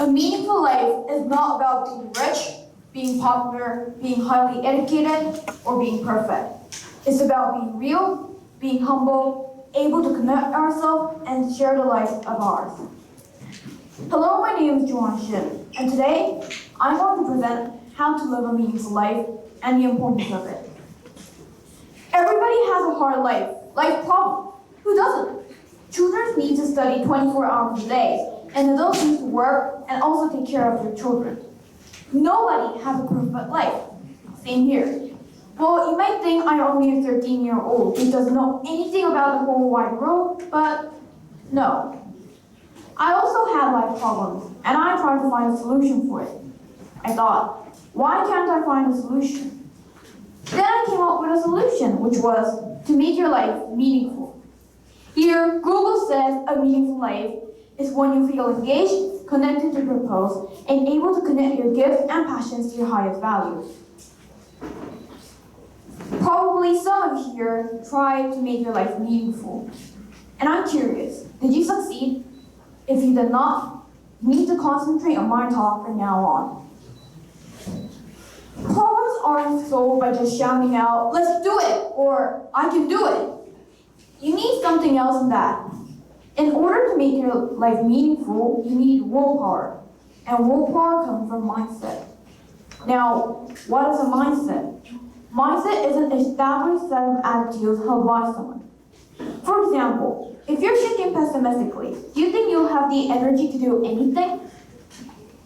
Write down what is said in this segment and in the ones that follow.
A meaningful life is not about being rich, being popular, being highly educated, or being perfect. It's about being real, being humble, able to connect ourselves, and share the life of ours. Hello, my name is Ju-ahn Shin, and today I'm going to present how to live a meaningful life and the importance of it. Everybody has a hard life problem. Who doesn't? Children need to study 24 hours a day, and adults need to work and also take care of their children. Nobody has a perfect life. Same here. Well, you might think I'm only a 13-year-old who doesn't know anything about the whole wide world, but no. I also had life problems, and I tried to find a solution for it. I thought, why can't I find a solution? Then I came up with a solution, which was to make your life meaningful. Here, Google says a meaningful life is when you feel engaged, connected to purpose, and able to connect your gifts and passions to your highest values. Probably some of you here tried to make your life meaningful. And I'm curious, did you succeed? If you did not, you need to concentrate on my talk from now on. Problems aren't solved by just shouting out, "Let's do it," or "I can do it." You need something else than that. In order to make your life meaningful, you need willpower. And willpower comes from mindset. Now, what is a mindset? Mindset is an established set of attitudes held by someone. For example, if you're thinking pessimistically, do you think you'll have the energy to do anything?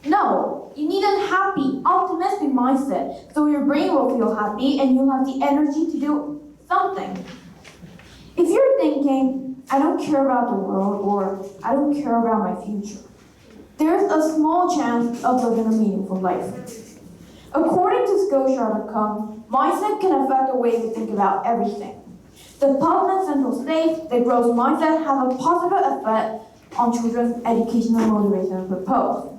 No, you need a happy, optimistic mindset so your brain will feel happy and you'll have the energy to do something. If you're thinking, "I don't care about the world," or "I don't care about my future," there's a small chance of living a meaningful life. According to Skillshare.com, mindset can affect the way we think about everything. The public central states that growth mindset has a positive effect on children's educational motivation and purpose.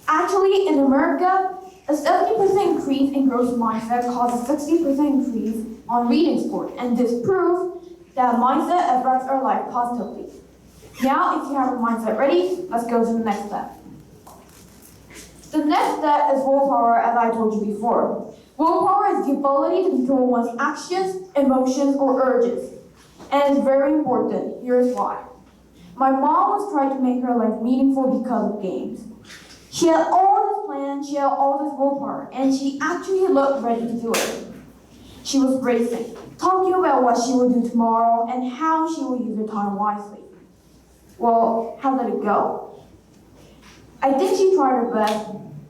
Actually, in America, a 70% increase in growth mindset causes a 60% increase on reading score, and this proves that mindset affects our life positively. Now, if you have your mindset ready, let's go to the next step. The next step is willpower, as I told you before. Willpower is the ability to control one's actions, emotions, or urges. And it's very important. Here's why. My mom was trying to make her life meaningful because of games. She had all this plan, she had all this willpower, and she actually looked ready to do it. She was racing, talking about what she will do tomorrow and how she will use her time wisely. Well, how did it go? I think she tried her best,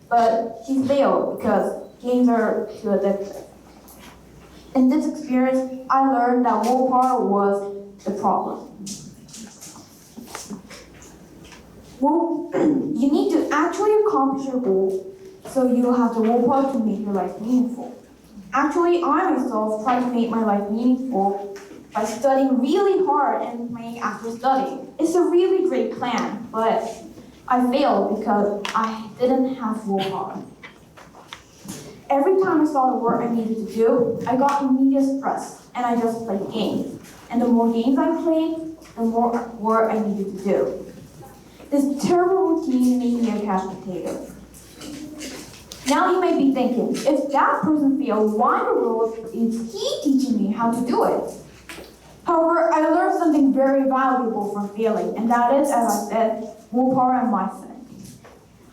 but she failed because games are too addictive. In this experience, I learned that willpower was the problem. Well, you need to actually accomplish your goal, so you'll have the willpower to make your life meaningful. Actually, I myself tried to make my life meaningful by studying really hard and playing after studying. It's a really great plan, but I failed because I didn't have willpower. Every time I saw the work I needed to do, I got immediate stress, and I just played games. And the more games I played, the more work I needed to do. This terrible routine made me a couch potato. Now you might be thinking, if that person failed, why in the world is he teaching me how to do it? However, I learned something very valuable from failing, and that is, as I said, willpower and mindset.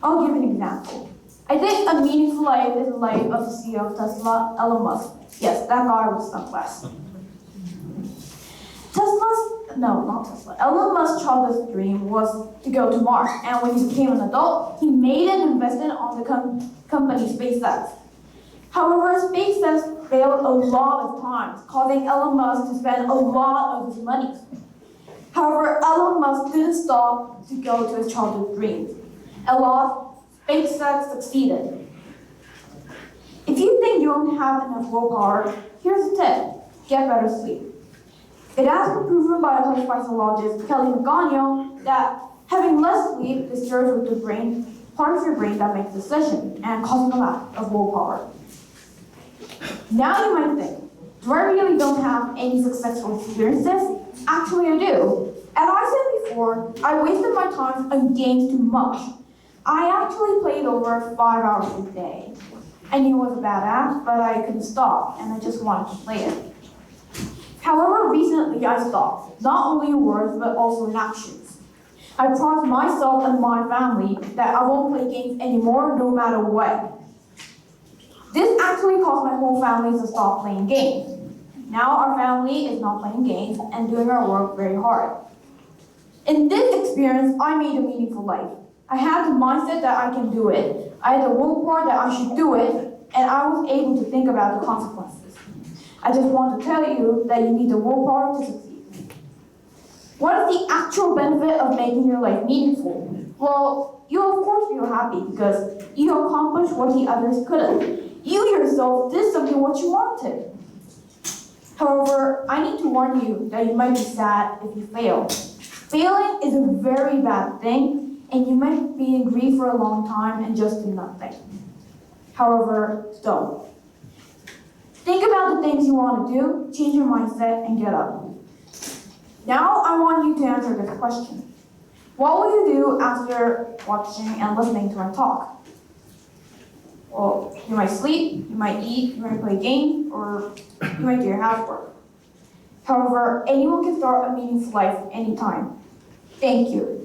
I'll give an example. I think a meaningful life is the life of the CEO of Tesla, Elon Musk. Yes, that guy with sunglasses. Elon Musk's childhood dream was to go to Mars, and when he became an adult, he made an investment on the company SpaceX. However, SpaceX failed a lot of times, causing Elon Musk to spend a lot of his money. However, Elon Musk didn't stop to go to his childhood dreams. At last, SpaceX succeeded. If you think you don't have enough willpower, here's a tip: get better sleep. It has been proven by a psychologist, Kelly McGonigal, that having less sleep disturbs with the brain, part of your brain that makes decisions and causing a lack of willpower. Now you might think, do I really don't have any successful experiences? Actually, I do. As I said before, I wasted my time on games too much. I actually played over 5 hours a day. I knew it was a bad app, but I couldn't stop, and I just wanted to play it. However, recently I stopped, not only in words, but also in actions. I promised myself and my family that I won't play games anymore, no matter what. This actually caused my whole family to stop playing games. Now our family is not playing games and doing our work very hard. In this experience, I made a meaningful life. I had the mindset that I can do it. I had the willpower that I should do it, and I was able to think about the consequences. I just want to tell you that you need the willpower to succeed. What is the actual benefit of making your life meaningful? Well, you of course feel happy because you accomplished what the others couldn't. You yourself did something what you wanted. However, I need to warn you that you might be sad if you fail. Failing is a very bad thing, and you might be in grief for a long time and just do nothing. However, don't. Think about the things you want to do, change your mindset, and get up. Now I want you to answer this question. What will you do after watching and listening to our talk? Well, you might sleep, you might eat, you might play games, or you might do your housework. However, anyone can start a meaningful life anytime. Thank you.